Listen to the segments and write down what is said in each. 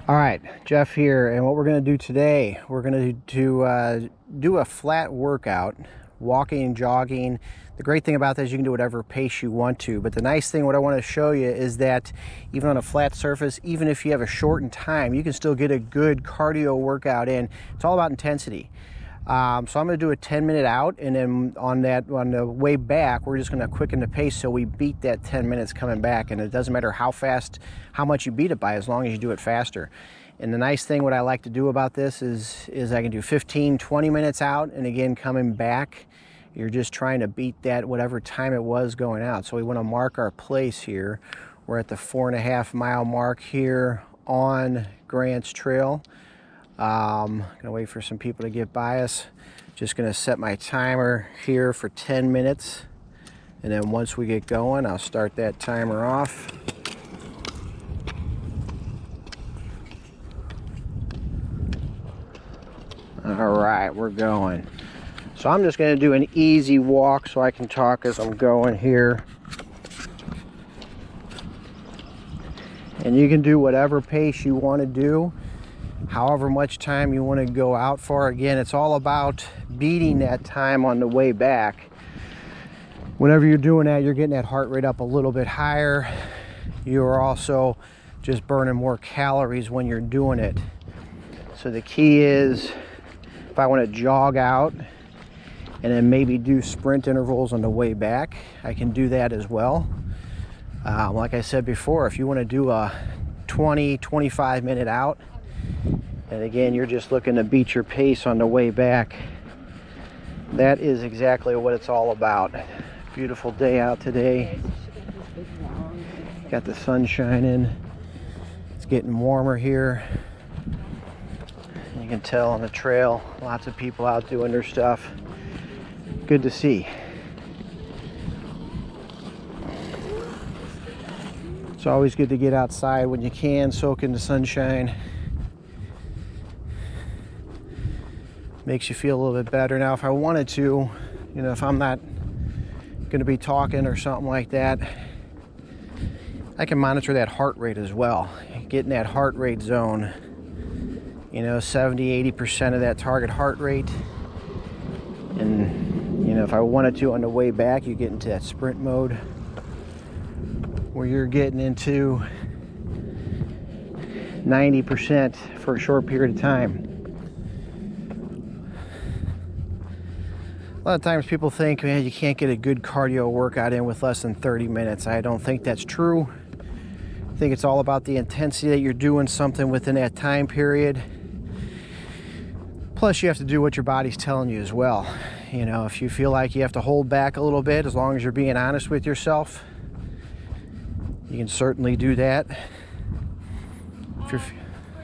All right, Jeff here, and what we're going to do today, we're going to do a flat workout, walking, jogging. The great thing about that is you can do whatever pace you want to, but the nice thing, what I want to show you is that even on a flat surface, even if you have a shortened time, you can still get a good cardio workout in. It's all about intensity. So I'm going to do a 10-minute out, and then on the way back, we're just going to quicken the pace so we beat that 10 minutes coming back. And it doesn't matter how fast, how much you beat it by, as long as you do it faster. And the nice thing, what I like to do about this is I can do 15, 20 minutes out, and again, coming back, you're just trying to beat that whatever time it was going out. So we want to mark our place here. We're at the 4.5 mile mark here on Grants Trail. Gonna wait for some people to get by us. Just gonna set my timer here for 10 minutes, and then once we get going, I'll start that timer off. All right, we're going. So I'm just gonna do an easy walk so I can talk as I'm going here. And you can do whatever pace you want to do, however much time you want to go out for. Again, it's all about beating that time on the way back. Whenever you're doing that, you're getting that heart rate up a little bit higher. You're also just burning more calories when you're doing it. So the key is, if I want to jog out and then maybe do sprint intervals on the way back, I can do that as well. Like I said before, if you want to do a 20-25 minute out, and again, you're just looking to beat your pace on the way back, that is exactly what it's all about. Beautiful day out today. Got the sun shining. It's getting warmer here. You can tell on the trail, lots of people out doing their stuff. Good to see. It's always good to get outside when you can, soak in the sunshine. Makes you feel a little bit better. Now, if I wanted to, if I'm not going to be talking or something like that, I can monitor that heart rate as well. Get in that heart rate zone, 70-80% of that target heart rate. And, if I wanted to on the way back, you get into that sprint mode where you're getting into 90% for a short period of time. A lot of times people think, man, you can't get a good cardio workout in with less than 30 minutes. I don't think that's true. I think it's all about the intensity that you're doing something within that time period. Plus, you have to do what your body's telling you as well. If you feel like you have to hold back a little bit, as long as you're being honest with yourself, you can certainly do that. Spring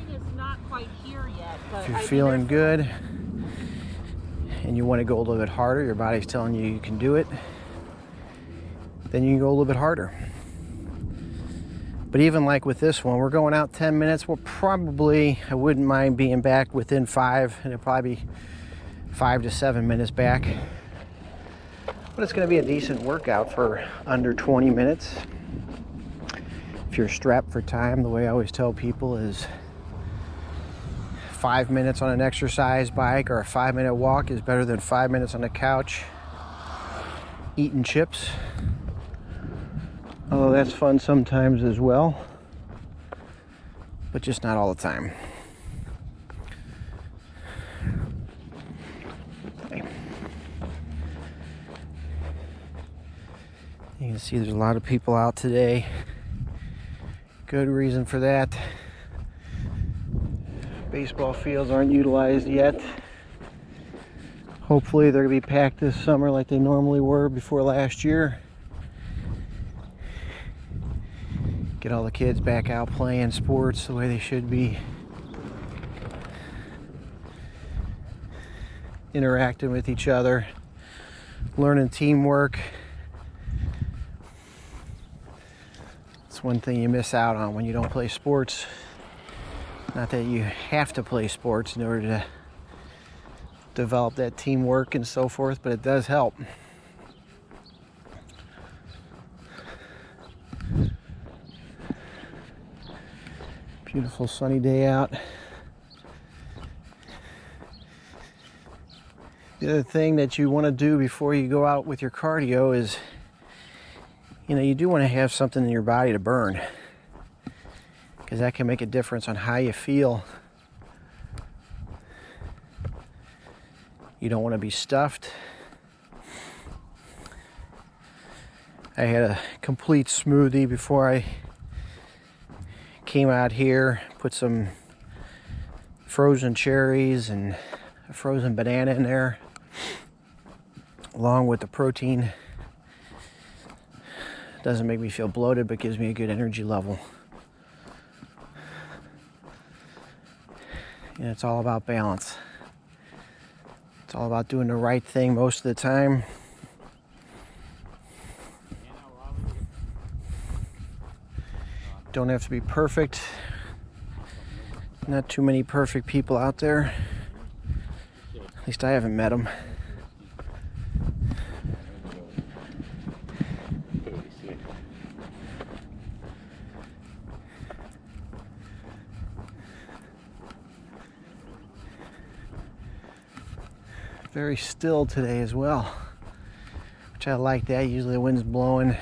is not quite here yet, but if you're feeling good and you want to go a little bit harder, your body's telling you can do it, then you can go a little bit harder. But even like with this one, we're going out 10 minutes. We'll probably, I wouldn't mind being back within 5, and it'll probably be 5 to 7 minutes back. But it's going to be a decent workout for under 20 minutes. If you're strapped for time, the way I always tell people is 5 minutes on an exercise bike or a 5-minute walk is better than 5 minutes on the couch eating chips. Although that's fun sometimes as well, but just not all the time. Okay. You can see there's a lot of people out today. Good reason for that. Baseball fields aren't utilized yet. Hopefully they're going to be packed this summer like they normally were before last year. Get all the kids back out playing sports the way they should be. Interacting with each other. Learning teamwork. It's one thing you miss out on when you don't play sports. Not that you have to play sports in order to develop that teamwork and so forth, but it does help. Beautiful sunny day out. The other thing that you want to do before you go out with your cardio is, you do want to have something in your body to burn, because that can make a difference on how you feel. You don't want to be stuffed. I had a complete smoothie before I came out here. Put some frozen cherries and a frozen banana in there, along with the protein. Doesn't make me feel bloated, but gives me a good energy level. And it's all about balance. It's all about doing the right thing most of the time. Don't have to be perfect. Not too many perfect people out there. At least I haven't met them. Very still today as well, which I like that. Usually the wind's blowing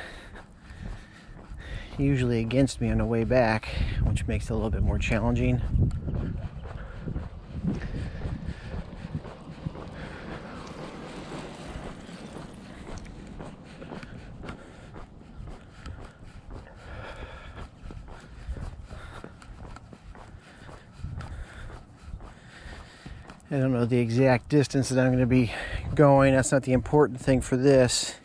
usually against me on the way back, which makes it a little bit more challenging. I don't know the exact distance that I'm going to be going. That's not the important thing for this.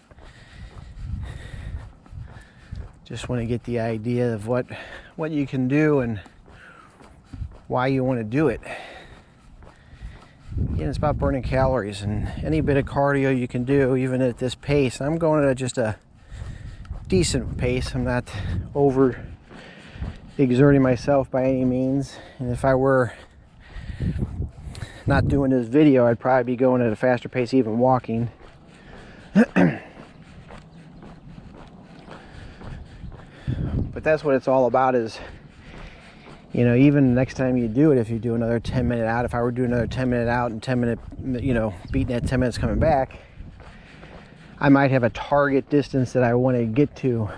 Just want to get the idea of what you can do and why you want to do it. Again, it's about burning calories, and any bit of cardio you can do, even at this pace. I'm going at just a decent pace. I'm not over exerting myself by any means. And if I were not doing this video, I'd probably be going at a faster pace, even walking. But that's what it's all about, is, even next time you do it, if you do another 10-minute out, if I were doing another 10-minute out and 10-minute, beating that 10 minutes coming back, I might have a target distance that I want to get to.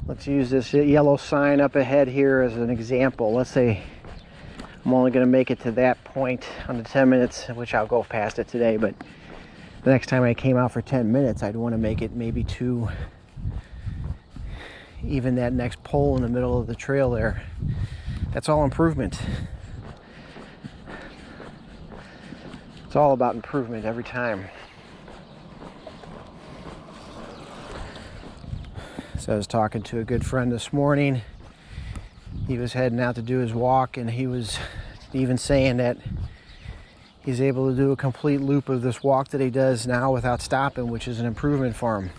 Let's use this yellow sign up ahead here as an example. Let's say I'm only going to make it to that point on the 10 minutes, which I'll go past it today, but the next time I came out for 10 minutes, I'd want to make it maybe to even that next pole in the middle of the trail there. That's all improvement. It's all about improvement every time. So I was talking to a good friend this morning. He was heading out to do his walk, and he was even saying that he's able to do a complete loop of this walk that he does now without stopping, which is an improvement for him.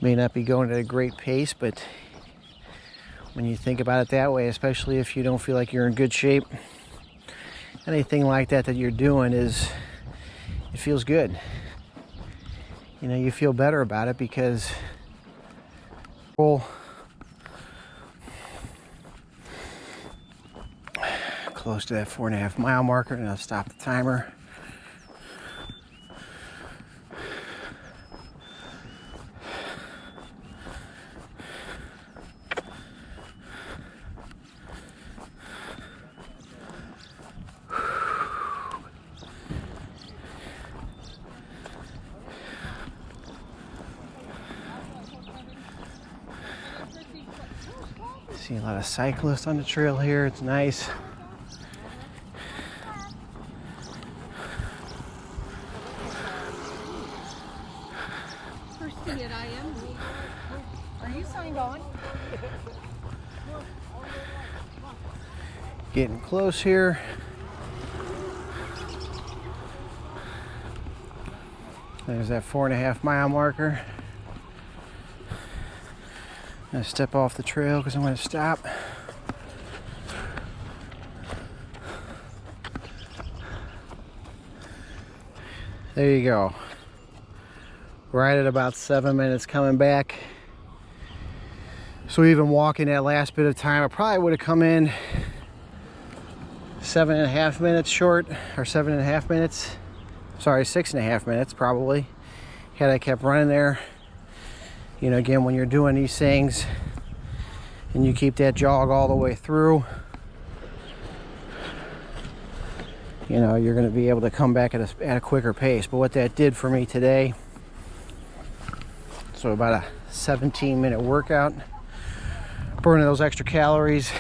May not be going at a great pace, but when you think about it that way, especially if you don't feel like you're in good shape, anything like that you're doing it feels good. You feel better about it because close to that 4.5 mile marker, and I'll stop the timer. See a lot of cyclists on the trail here. It's nice. First thing that I am. Are you signed on? Getting close here. There's that 4.5 mile marker. I'm gonna step off the trail because I'm gonna stop. There you go. Right at about 7 minutes coming back. So even walking that last bit of time, I probably would have come in 7.5 minutes short, or 7.5 minutes. Sorry, 6.5 minutes probably. Had I kept running there. You know, again, when you're doing these things and you keep that jog all the way through, you know, you're going to be able to come back at a quicker pace. But what that did for me today, so about a 17-minute workout, burning those extra calories.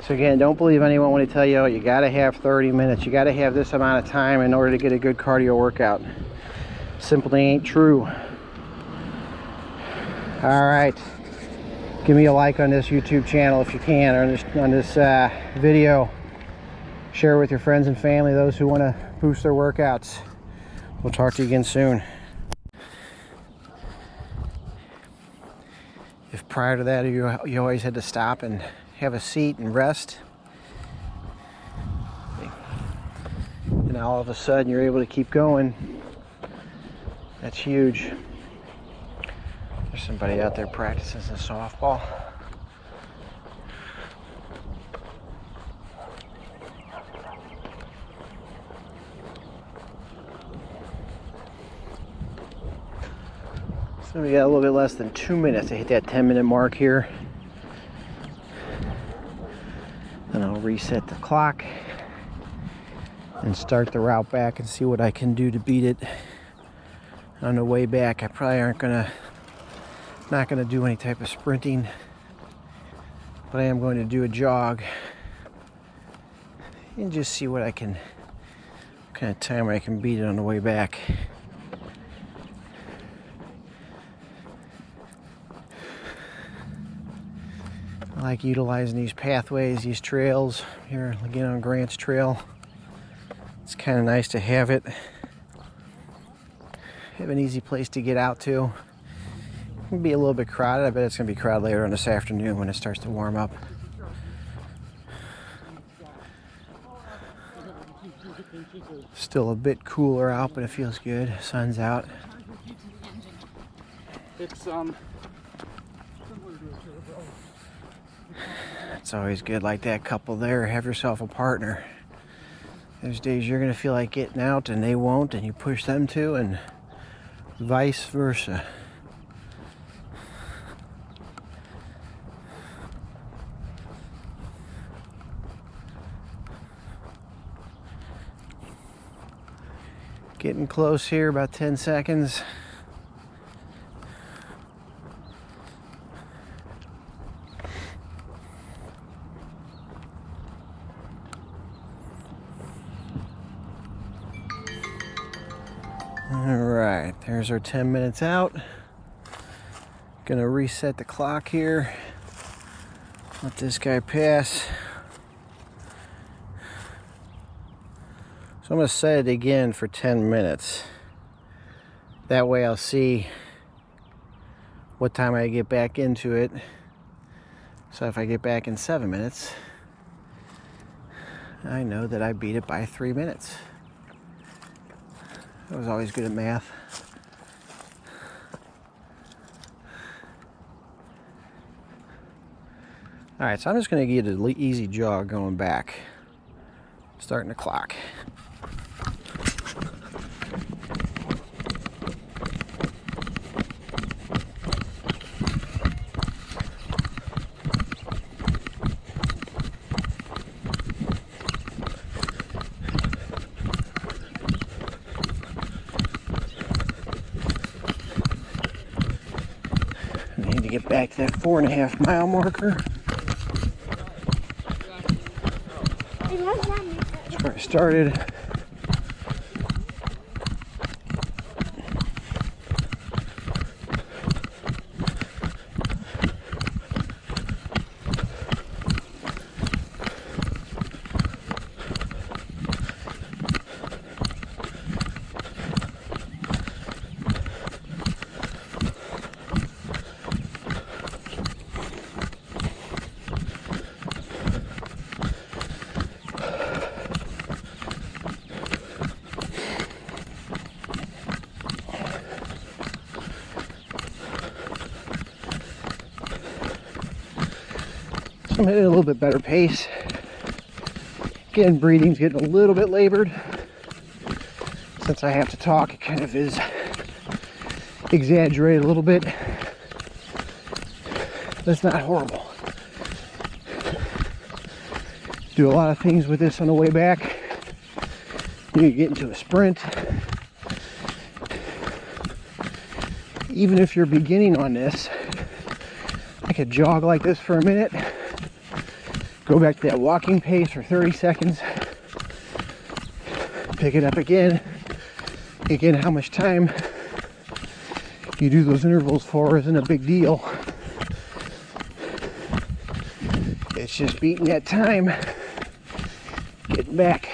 So again, don't believe anyone when they tell you, oh, you got to have 30 minutes, you got to have this amount of time in order to get a good cardio workout. Simply ain't true. All right, give me a like on this YouTube channel if you can, or on this video. Share it with your friends and family, those who want to boost their workouts. We'll talk to you again soon. If prior to that you always had to stop and have a seat and rest, and now all of a sudden you're able to keep going, that's huge. There's somebody out there practicing some softball. So we got a little bit less than 2 minutes to hit that 10-minute mark here. Then I'll reset the clock and start the route back and see what I can do to beat it. On the way back, I probably not gonna do any type of sprinting, but I am going to do a jog and just see what kind of time I can beat it on the way back. I like utilizing these pathways, these trails. Here again on Grant's Trail. It's kind of nice to have it. Have an easy place to get out to. It can be a little bit crowded. I bet it's going to be crowded later on this afternoon when it starts to warm up. Still a bit cooler out, but it feels good. Sun's out. It's always good like that couple there. Have yourself a partner. There's days you're going to feel like getting out and they won't, and you push them to, and vice versa. Getting close here, about 10 seconds. All right, there's our 10 minutes out. Gonna reset the clock here. Let this guy pass. So I'm gonna set it again for 10 minutes. That way I'll see what time I get back into it. So if I get back in 7 minutes, I know that I beat it by 3 minutes. I was always good at math. All right, so I'm just gonna get an easy jog going back. Starting the clock. Get back to that 4.5 mile marker. That's where I started. I'm at a little bit better pace. Again, breathing's getting a little bit labored. Since I have to talk, it kind of is exaggerated a little bit. That's not horrible. Do a lot of things with this on the way back. You get into a sprint. Even if you're beginning on this, I could jog like this for a minute, go back to that walking pace for 30 seconds, pick it up again. Again, how much time you do those intervals for isn't a big deal. It's just beating that time, getting back.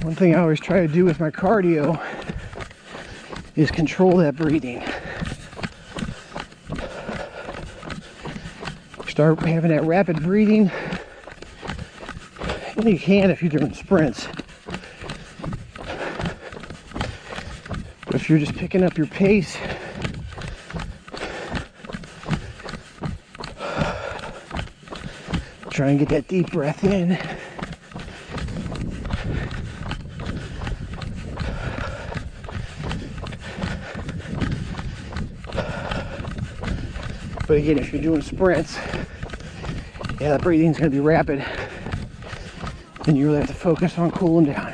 One thing I always try to do with my cardio is control that breathing. Start having that rapid breathing. And you can if you're doing sprints. But if you're just picking up your pace, try and get that deep breath in. But again, if you're doing sprints, yeah, the breathing's going to be rapid. And you really have to focus on cooling down.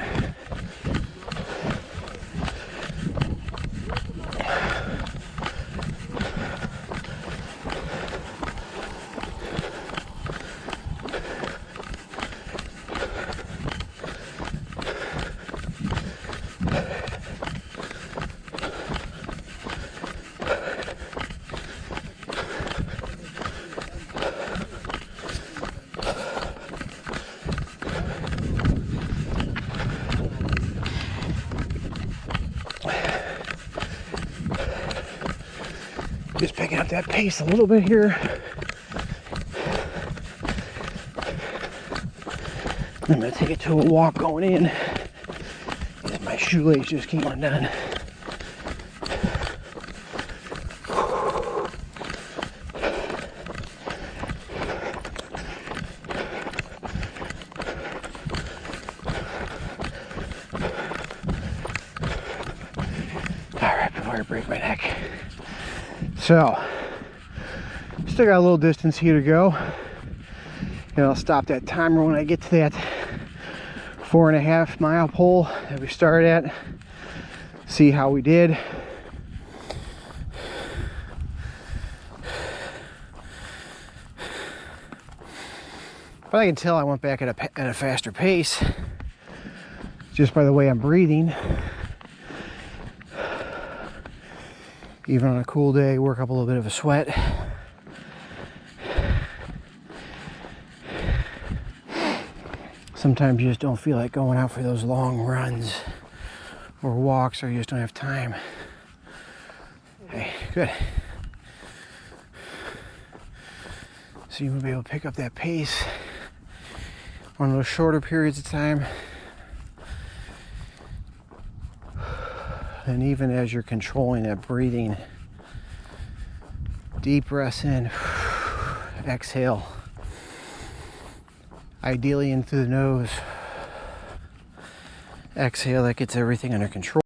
Just picking up that pace a little bit here. I'm going to take it to a walk going in, as my shoelace just came undone. All right, before I break my neck. So, still got a little distance here to go. And I'll stop that timer when I get to that 4.5 mile pole that we started at. See how we did. But I can tell I went back at a faster pace just by the way I'm breathing. Even on a cool day, work up a little bit of a sweat. Sometimes you just don't feel like going out for those long runs or walks, or you just don't have time. Hey, good. So you will be able to pick up that pace on those shorter periods of time. And even as you're controlling that breathing, deep breaths in, exhale, ideally in through the nose. Exhale, that gets everything under control.